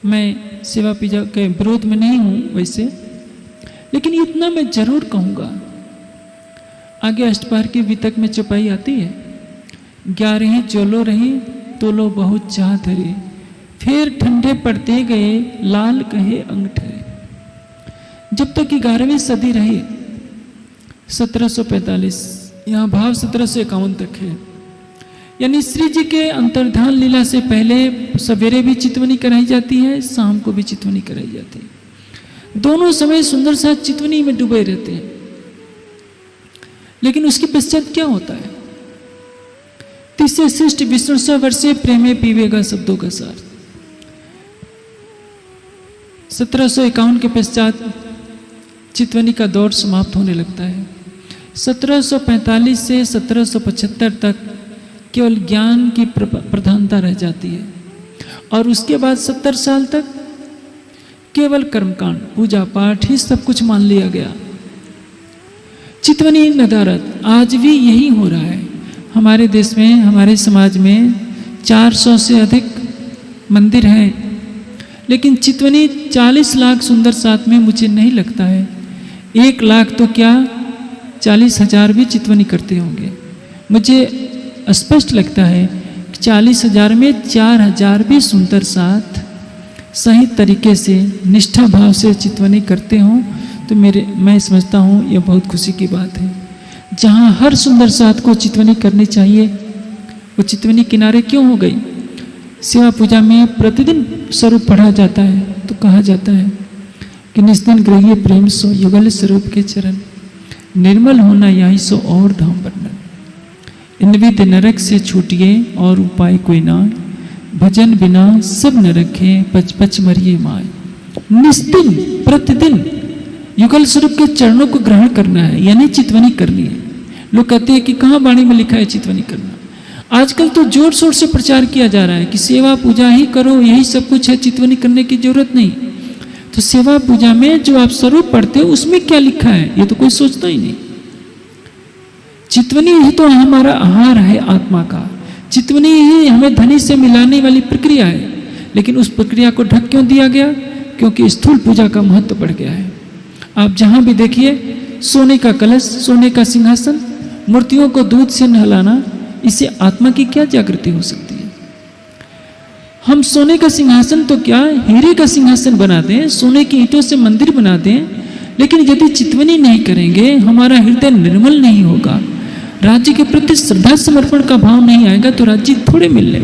मैं सेवा पूजा के विरोध में नहीं हूँ वैसे, लेकिन इतना मैं जरूर कहूँगा। आगे अष्टपहर की वितक में चौपाई आती है, 11 जोलो रही तोलो बहुत चाह धरे, फिर ठंडे पड़ते गए लाल कहे अंग ठरे। जब तक 11वीं सदी रही 1745, यहाँ भाव 1751 तक है। यानी श्री जी के अंतर्धान लीला से पहले सवेरे भी चितवनी कराई जाती है, शाम को भी चितवनी कराई जाती है। दोनों समय सुंदर साथ चितवनी में डूबे रहते हैं। लेकिन उसके पश्चात क्या होता है? तीसरे शिष्ट विष्णु वर्षे प्रेमे पीवेगा शब्दों का सार। 1751 के पश्चात चितवनी का दौर समाप्त होने लगता है। 1745 से 1775 तक केवल ज्ञान की प्रधानता रह जाती है, और उसके बाद 70 साल तक केवल कर्मकांड, पूजा पाठ ही सब कुछ मान लिया गया। चितवनी नदारत आज भी यही हो रहा है। हमारे देश में, हमारे समाज में 400 से अधिक मंदिर हैं, लेकिन चितवनी 40 लाख सुंदर साथ में मुझे नहीं लगता है 1 लाख तो क्या 40,000 भी चितवनी करते होंगे। मुझे स्पष्ट लगता है कि 40,000 में 4,000 भी सुंदर साथ सही तरीके से निष्ठा भाव से चितवनी करते हों तो मैं समझता हूँ यह बहुत खुशी की बात है। जहाँ हर सुंदर साथ को चितवनी करनी चाहिए, वो चितवनी किनारे क्यों हो गई? सेवा पूजा में प्रतिदिन स्वरूप पढ़ा जाता है तो कहा जाता है कि निस्दिन गृह्य प्रेम सो युगल स्वरूप के चरण, निर्मल होना यही सो और धाम वर्णन। इनविद नरक से छूटिए और उपाय कोई ना, भजन बिना सब न रखे पच पच मरिए माय। निस्दिन प्रतिदिन युगल स्वरूप के चरणों को ग्रहण करना है, यानी चितवनी करनी है। लोग कहते हैं कि कहाँ वाणी में लिखा है चितवनी करना। आजकल तो जोर शोर से प्रचार किया जा रहा है कि सेवा पूजा ही करो, यही सब कुछ है, चितवनी करने की जरूरत नहीं। तो सेवा पूजा में जो आप स्वरूप पढ़ते हो उसमें क्या लिखा है ये तो कोई सोचता ही नहीं। चितवनी ही तो हमारा आहार है आत्मा का, चितवनी ही हमें धनी से मिलाने वाली प्रक्रिया है। लेकिन उस प्रक्रिया को ढक क्यों दिया गया? क्योंकि स्थूल पूजा का महत्व बढ़ गया है। आप जहां भी देखिए सोने का कलश, सोने का सिंहासन, मूर्तियों को दूध से नहलाना, इससे आत्मा की क्या जागृति हो सकती है? हम सोने का सिंहासन तो क्या हीरे का सिंहासन बना दें, सोने की ईंटों से मंदिर बना दें, लेकिन यदि चितवनी नहीं करेंगे, हमारा हृदय निर्मल नहीं होगा, राज्य के प्रति श्रद्धा समर्पण का भाव नहीं आएगा, तो राज्य थोड़े मिलने वाला।